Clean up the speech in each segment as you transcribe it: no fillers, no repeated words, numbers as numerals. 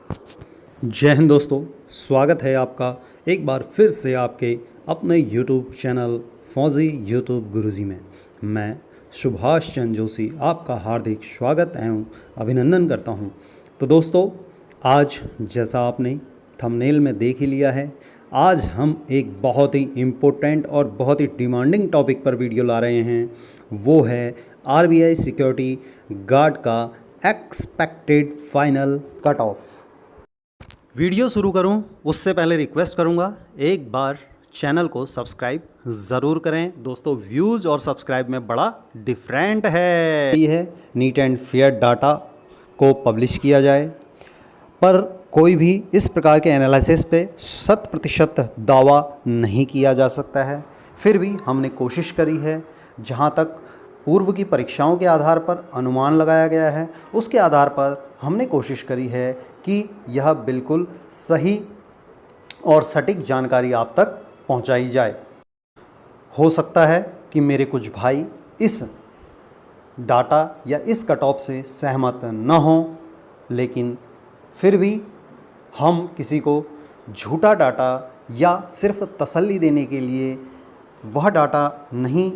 जय हिंद दोस्तों, स्वागत है आपका एक बार फिर से आपके अपने YouTube चैनल फौजी यूट्यूब गुरुजी में। मैं सुभाष चंद्र जोशी आपका हार्दिक स्वागत एवं अभिनंदन करता हूं। तो दोस्तों, आज जैसा आपने थंबनेल में देख ही लिया है, आज हम एक बहुत ही इम्पोर्टेंट और बहुत ही डिमांडिंग टॉपिक पर वीडियो ला रहे हैं। वो है RBI सिक्योरिटी गार्ड का expected final cut off. Video शुरू करूं उससे पहले रिक्वेस्ट करूंगा, एक बार चैनल को सब्सक्राइब ज़रूर करें। दोस्तों, व्यूज़ और सब्सक्राइब में बड़ा डिफरेंट है। ये है नीट एंड फेयर डाटा को पब्लिश किया जाए, पर कोई भी इस प्रकार के एनालिसिस पे 100% दावा नहीं किया जा सकता है। फिर भी हमने कोशिश करी है, जहाँ तक पूर्व की परीक्षाओं के आधार पर अनुमान लगाया गया है, उसके आधार पर हमने कोशिश करी है कि यह बिल्कुल सही और सटीक जानकारी आप तक पहुंचाई जाए। हो सकता है कि मेरे कुछ भाई इस डाटा या इस कट ऑफ से सहमत न हों, लेकिन फिर भी हम किसी को झूठा डाटा या सिर्फ तसल्ली देने के लिए वह डाटा नहीं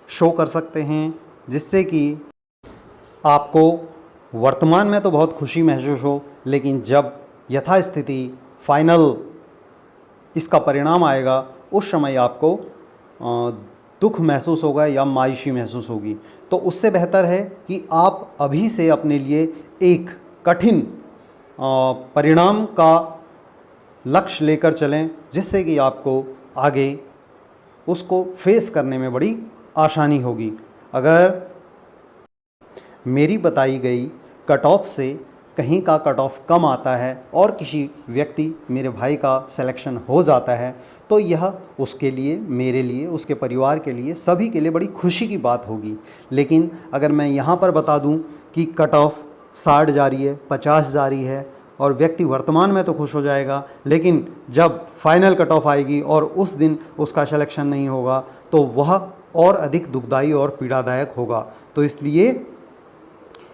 शो कर सकते हैं, जिससे कि आपको वर्तमान में तो बहुत खुशी महसूस हो, लेकिन जब यथास्थिति फाइनल इसका परिणाम आएगा, उस समय आपको दुख महसूस होगा या मायूसी महसूस होगी। तो उससे बेहतर है कि आप अभी से अपने लिए एक कठिन परिणाम का लक्ष्य लेकर चलें, जिससे कि आपको आगे उसको फेस करने में बड़ी आसानी होगी। अगर मेरी बताई गई कट ऑफ से कहीं का कट ऑफ कम आता है और किसी व्यक्ति मेरे भाई का सिलेक्शन हो जाता है, तो यह उसके लिए, मेरे लिए, उसके परिवार के लिए, सभी के लिए बड़ी खुशी की बात होगी। लेकिन अगर मैं यहाँ पर बता दूँ कि कट ऑफ 60 जा रही है, 50 जा रही है, और व्यक्ति वर्तमान में तो खुश हो जाएगा, लेकिन जब फाइनल कट ऑफ आएगी और उस दिन उसका सिलेक्शन नहीं होगा, तो वह और अधिक दुखदाई और पीड़ादायक होगा। तो इसलिए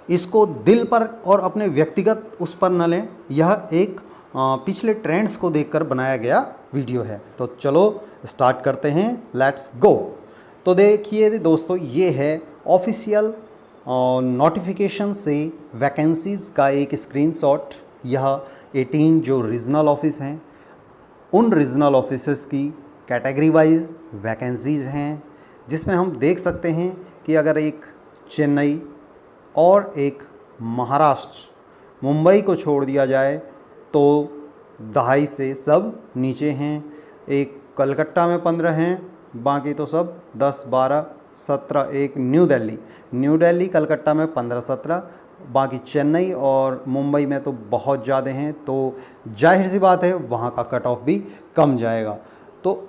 इसको दिल पर और अपने व्यक्तिगत उस पर न लें। यह एक पिछले ट्रेंड्स को देखकर बनाया गया वीडियो है। तो चलो स्टार्ट करते हैं, लेट्स गो। तो देखिए दोस्तों, ये है ऑफिशियल नोटिफिकेशन से वैकेंसीज़ का एक स्क्रीनशॉट। यह 18 जो रीजनल ऑफिस हैं, उन रीजनल ऑफिसेस की कैटेगरी वाइज वैकेंसीज़ हैं, जिसमें हम देख सकते हैं कि अगर एक चेन्नई और एक महाराष्ट्र, मुंबई को छोड़ दिया जाए तो दहाई से सब नीचे हैं। एक कलकत्ता में 15 हैं, बाकी तो सब 10, 12, 17। एक न्यू दिल्ली कलकत्ता में 15-17, बाकी चेन्नई और मुंबई में तो बहुत ज़्यादा हैं। तो जाहिर सी बात है वहाँ का कट ऑफ भी कम जाएगा। तो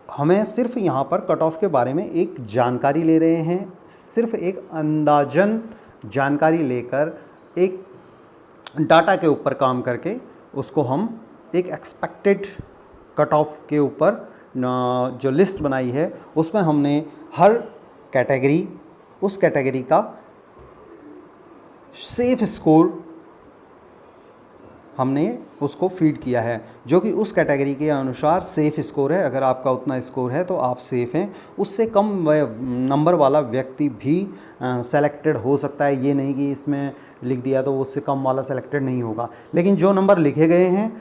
हमें सिर्फ यहाँ पर कट ऑफ के बारे में एक जानकारी ले रहे हैं, सिर्फ एक अंदाजन जानकारी लेकर एक डाटा के ऊपर काम करके उसको हम एक एक्सपेक्टेड कट ऑफ के ऊपर जो लिस्ट बनाई है, उसमें हमने हर कैटेगरी, उस कैटेगरी का सेफ स्कोर हमने उसको फीड किया है, जो कि उस कैटेगरी के अनुसार सेफ़ स्कोर है। अगर आपका उतना स्कोर है तो आप सेफ़ हैं। उससे कम नंबर वाला व्यक्ति भी सेलेक्टेड हो सकता है। ये नहीं कि इसमें लिख दिया तो उससे कम वाला सेलेक्टेड नहीं होगा, लेकिन जो नंबर लिखे गए हैं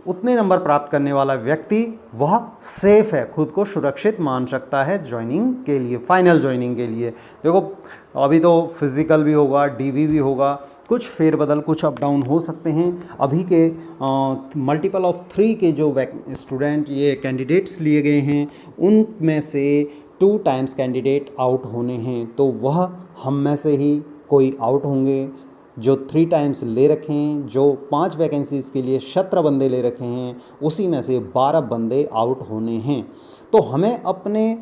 उतने नंबर प्राप्त करने वाला व्यक्ति वह सेफ़ है, खुद को सुरक्षित मान सकता है ज्वाइनिंग के लिए, फाइनल ज्वाइनिंग के लिए। देखो, अभी तो फिज़िकल भी होगा, DV भी होगा, कुछ फेरबदल, कुछ अप डाउन हो सकते हैं। अभी के मल्टीपल ऑफ 3 के जो स्टूडेंट, ये कैंडिडेट्स लिए गए हैं, उनमें से 2 टाइम्स कैंडिडेट आउट होने हैं, तो वह हम में से ही कोई आउट होंगे। जो 3 टाइम्स ले रखे हैं, जो 5 वैकेंसीज़ के लिए 17 बंदे ले रखे हैं, उसी में से 12 बंदे आउट होने हैं। तो हमें अपने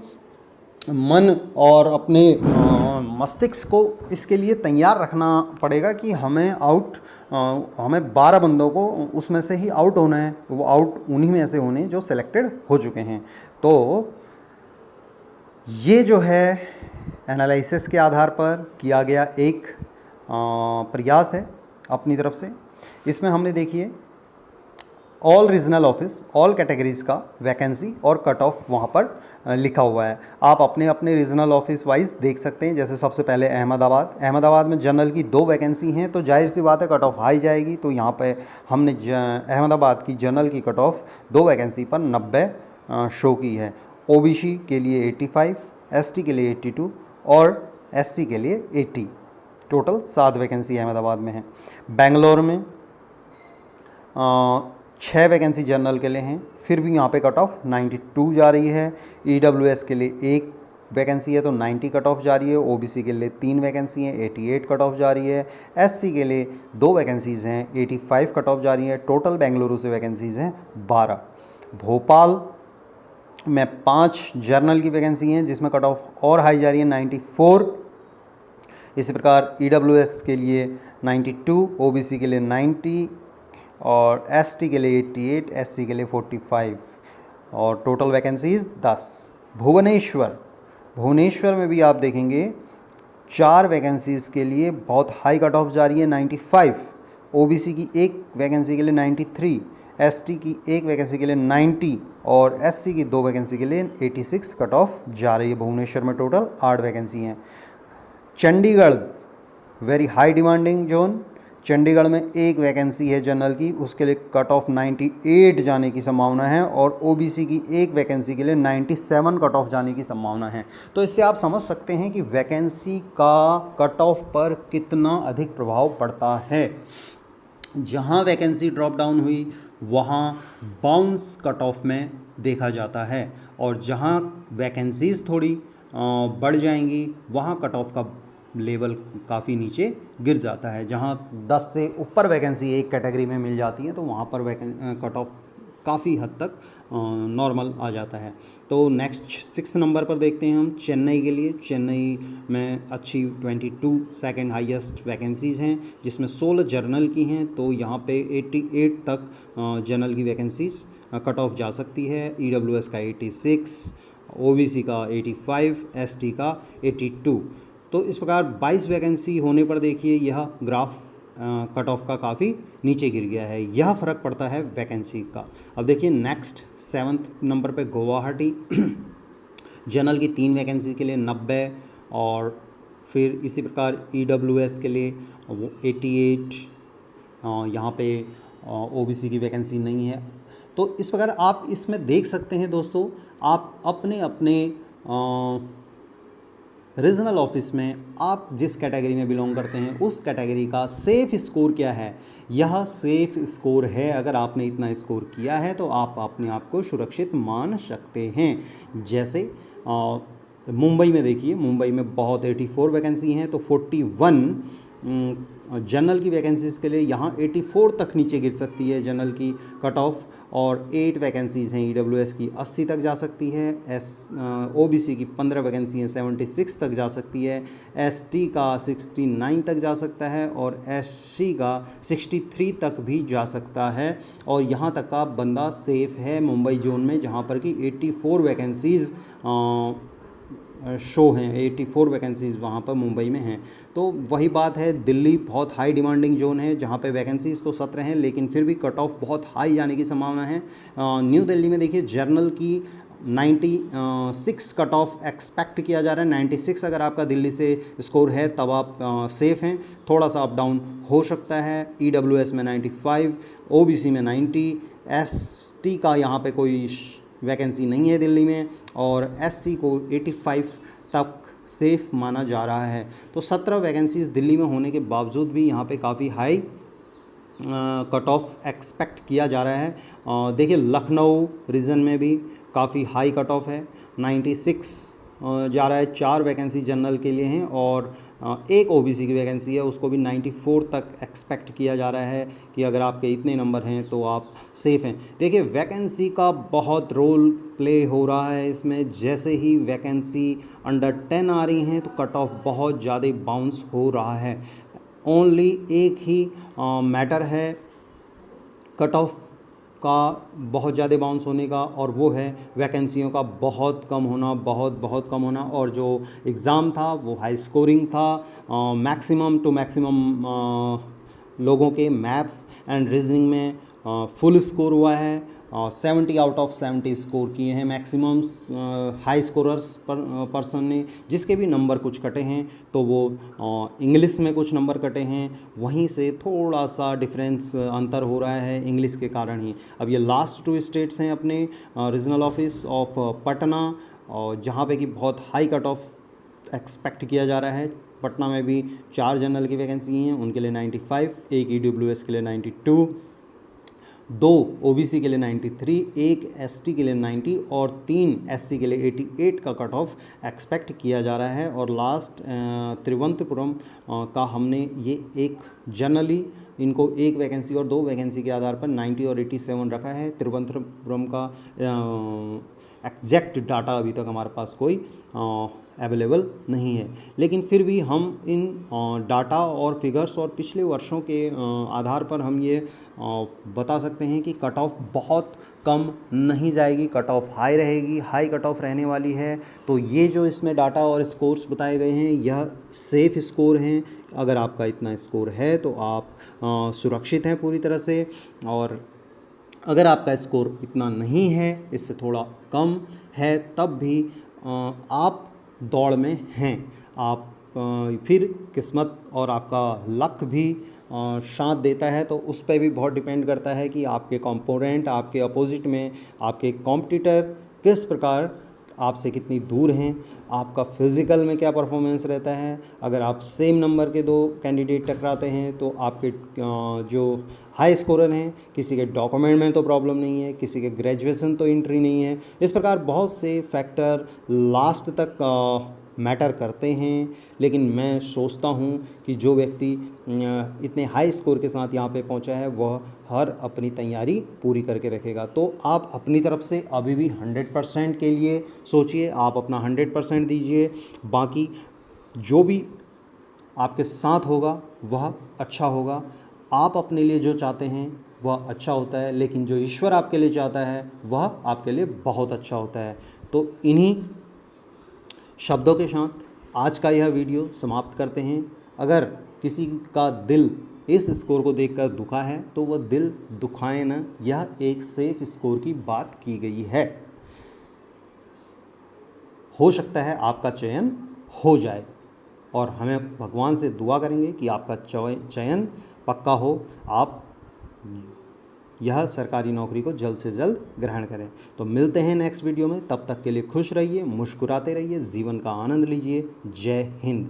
मन और अपने मस्तिष्क को इसके लिए तैयार रखना पड़ेगा कि हमें 12 बंदों को उसमें से ही आउट होना है। वो आउट उन्हीं में से होने जो सिलेक्टेड हो चुके हैं। तो ये जो है एनालिसिस के आधार पर किया गया एक प्रयास है अपनी तरफ से। इसमें हमने देखिए all regional office, all categories का वैकेंसी और कट ऑफ वहाँ पर लिखा हुआ है। आप अपने अपने रीजनल ऑफिस वाइज देख सकते हैं। जैसे सबसे पहले अहमदाबाद में जनरल की 2 वैकेंसी हैं, तो जाहिर सी बात है कट ऑफ हाई जाएगी। तो यहाँ पे हमने अहमदाबाद की जनरल की कट ऑफ 2 वैकेंसी पर 90 शो की है। ओबीसी के लिए 85, एसटी के लिए 82 और एससी के लिए 80। टोटल 7 वैकेंसी अहमदाबाद में है। बेंगलोर में 6 वैकेंसी जनरल के लिए हैं, फिर भी यहाँ पे कट ऑफ 92 जा रही है। ईडब्ल्यूएस के लिए 1 वैकेंसी है तो 90 कट ऑफ जा रही है। ओबीसी के लिए 3 वैकेंसी हैं, 88 कट ऑफ जा रही है। एससी के लिए 2 वैकेंसीज़ हैं, 85 कट ऑफ जा रही है। टोटल बेंगलुरु से वैकेंसीज़ हैं 12। भोपाल में 5 जर्नल की वैकेंसी हैं जिसमें कट ऑफ और हाई जा रही है 94। इसी प्रकार ईडब्ल्यूएस के लिए 92, ओबीसी के लिए 90 और एसटी के लिए 88, एससी के लिए 45 और टोटल वैकेंसीज 10। भुवनेश्वर में भी आप देखेंगे 4 वैकेंसीज़ के लिए बहुत हाई कट ऑफ जा रही है 95। ओबीसी की 1 वैकेंसी के लिए 93, एसटी की 1 वैकेंसी के लिए 90 और एससी की 2 वैकेंसी के लिए 86 कट ऑफ जा रही है। भुवनेश्वर में टोटल 8 वैकेंसी हैं। Chandigarh very high demanding zone, Chandigarh में 1 वैकेंसी है जनरल की, उसके लिए कट ऑफ 98 जाने की संभावना है और ओबीसी की 1 वैकेंसी के लिए 97 कट ऑफ जाने की संभावना है। तो इससे आप समझ सकते हैं कि वैकेंसी का कट ऑफ पर कितना अधिक प्रभाव पड़ता है। जहां वैकेंसी ड्रॉप डाउन हुई वहां बाउंस कट ऑफ में देखा जाता है और जहां वैकेंसीज़ थोड़ी बढ़ जाएंगी वहां कट ऑफ का लेवल काफ़ी नीचे गिर जाता है। जहां 10 से ऊपर वैकेंसी एक कैटेगरी में मिल जाती है तो वहां पर कट ऑफ काफ़ी हद तक नॉर्मल आ जाता है। तो नेक्स्ट 6 नंबर पर देखते हैं हम चेन्नई के लिए। चेन्नई में अच्छी 22 सेकंड हाईएस्ट वैकेंसीज़ हैं जिसमें 16 जर्नल की हैं, तो यहाँ पे 88 तक जनरल की वैकेंसीज़ कट ऑफ जा सकती है। ईडब्ल्यूएस का 86, ओबीसी का 85, एसटी का 82। तो इस प्रकार 22 वैकेंसी होने पर देखिए यह ग्राफ कट ऑफ का काफ़ी नीचे गिर गया है। यह फ़र्क पड़ता है वैकेंसी का। अब देखिए नेक्स्ट 7 नंबर पे गुवाहाटी जनरल की 3 वैकेंसी के लिए 90 और फिर इसी प्रकार ईडब्ल्यूएस के लिए 88। यहाँ पे ओबीसी की वैकेंसी नहीं है। तो इस प्रकार आप इसमें देख सकते हैं दोस्तों, आप अपने अपने रीजनल ऑफिस में आप जिस कैटेगरी में बिलोंग करते हैं उस कैटेगरी का सेफ़ स्कोर क्या है। यह सेफ़ स्कोर है। अगर आपने इतना स्कोर किया है तो आप अपने आप को सुरक्षित मान सकते हैं। जैसे मुंबई में देखिए, मुंबई में बहुत 84 वैकेंसी हैं तो 41 जनरल की वैकेंसीज़ के लिए यहाँ 84 तक नीचे गिर सकती है जनरल की कट ऑफ और 8 वैकेंसीज़ हैं ईडब्ल्यूएस की 80 तक जा सकती है। ओबीसी की 15 वैकेंसी हैं 76 तक जा सकती है। एसटी का 69 तक जा सकता है और एससी का 63 तक भी जा सकता है। और यहाँ तक का बंदा सेफ़ है मुंबई जोन में जहाँ पर कि 84 वैकेंसीज़ शो हैं, 84 वैकेंसीज़ वहाँ पर मुंबई में हैं। तो वही बात है, दिल्ली बहुत हाई डिमांडिंग जोन है जहाँ पे वैकेंसीज़ तो 17 हैं लेकिन फिर भी कट ऑफ बहुत हाई जाने की संभावना है। न्यू दिल्ली में देखिए जर्नल की 96 कट ऑफ एक्सपेक्ट किया जा रहा है। 96 अगर आपका दिल्ली से स्कोर है तब आप सेफ़ हैं। थोड़ा सा अप डाउन हो सकता है। ईडब्ल्यूएस में 95, ओबीसी में 90, एसटी का यहाँ पे कोई वैकेंसी नहीं है दिल्ली में और एससी को 85 तक सेफ़ माना जा रहा है। तो 17 वैकेंसीज़ दिल्ली में होने के बावजूद भी यहाँ पे काफ़ी हाई कट ऑफ एक्सपेक्ट किया जा रहा है। देखिए लखनऊ रीजन में भी काफ़ी हाई कट ऑफ है, 96 जा रहा है। 4 वैकेंसी जनरल के लिए हैं और एक ओबीसी की वैकेंसी है, उसको भी 94 तक एक्सपेक्ट किया जा रहा है कि अगर आपके इतने नंबर हैं तो आप सेफ़ हैं। देखिए वैकेंसी का बहुत रोल प्ले हो रहा है इसमें। जैसे ही वैकेंसी अंडर 10 आ रही हैं तो कट ऑफ बहुत ज़्यादा बाउंस हो रहा है। ओनली एक ही मैटर है कट ऑफ का बहुत ज़्यादा बाउंस होने का और वो है वैकेंसियों का बहुत कम होना, बहुत कम होना। और जो एग्ज़ाम था वो हाई स्कोरिंग था, मैक्सिमम टू मैक्सिमम लोगों के मैथ्स एंड रीजनिंग में फुल स्कोर हुआ है। 70 आउट ऑफ 70 स्कोर किए हैं मैक्सिमम हाई स्कोरर्स पर्सन ने। जिसके भी नंबर कुछ कटे हैं तो वो इंग्लिश में कुछ नंबर कटे हैं, वहीं से थोड़ा सा डिफरेंस अंतर हो रहा है इंग्लिश के कारण ही। अब ये लास्ट 2 स्टेट्स हैं अपने रीजनल ऑफिस ऑफ पटना, और जहाँ पे कि बहुत हाई कट ऑफ एक्सपेक्ट किया जा रहा है। पटना में भी 4 जनरल की वैकेंसी हैं, उनके लिए 95, एक EWS के लिए 92, 2 OBC के लिए 93, एक ST के लिए 90 और 3 SC के लिए 88 का कट ऑफ एक्सपेक्ट किया जा रहा है। और लास्ट तिरुवनंतपुरम का हमने ये एक जनरली इनको एक वैकेंसी और 2 वैकेंसी के आधार पर 90 और 87 रखा है। तिरुवनंतपुरम का एग्जैक्ट डाटा अभी तक हमारे पास कोई अवेलेबल नहीं है, लेकिन फिर भी हम इन डाटा और फिगर्स और पिछले वर्षों के आधार पर हम ये बता सकते हैं कि कट ऑफ बहुत कम नहीं जाएगी, कट ऑफ हाई रहेगी, हाई कट ऑफ रहने वाली है। तो ये जो इसमें डाटा और स्कोर्स बताए गए हैं यह सेफ स्कोर हैं। अगर आपका इतना स्कोर है तो आप सुरक्षित हैं पूरी तरह से, और अगर आपका स्कोर इतना नहीं है, इससे थोड़ा कम है, तब भी आप दौड़ में हैं। आप फिर किस्मत और आपका लक भी साथ देता है, तो उस पर भी बहुत डिपेंड करता है कि आपके कंपोनेंट, आपके अपोजिट में आपके कॉम्पिटिटर किस प्रकार आपसे कितनी दूर हैं, आपका फिज़िकल में क्या परफॉर्मेंस रहता है। अगर आप सेम नंबर के 2 कैंडिडेट टकराते हैं तो आपके जो हाई स्कोरर हैं, किसी के डॉक्यूमेंट में तो प्रॉब्लम नहीं है, किसी के ग्रेजुएशन तो एंट्री नहीं है। इस प्रकार बहुत से फैक्टर लास्ट तक मैटर करते हैं, लेकिन मैं सोचता हूँ कि जो व्यक्ति इतने हाई स्कोर के साथ यहाँ पे पहुँचा है वह हर अपनी तैयारी पूरी करके रखेगा। तो आप अपनी तरफ से अभी भी 100% के लिए सोचिए, आप अपना 100% दीजिए। बाकी जो भी आपके साथ होगा वह अच्छा होगा। आप अपने लिए जो चाहते हैं वह अच्छा होता है, लेकिन जो ईश्वर आपके लिए चाहता है वह आपके लिए बहुत अच्छा होता है। तो इन्हीं शब्दों के साथ आज का यह वीडियो समाप्त करते हैं। अगर किसी का दिल इस स्कोर को देखकर दुखा है तो वह दिल दुखाए न, यह एक सेफ स्कोर की बात की गई है। हो सकता है आपका चयन हो जाए, और हमें भगवान से दुआ करेंगे कि आपका चयन पक्का हो, आप यह सरकारी नौकरी को जल्द से जल्द ग्रहण करें। तो मिलते हैं नेक्स्ट वीडियो में, तब तक के लिए खुश रहिए, मुस्कुराते रहिए, जीवन का आनंद लीजिए। जय हिंद।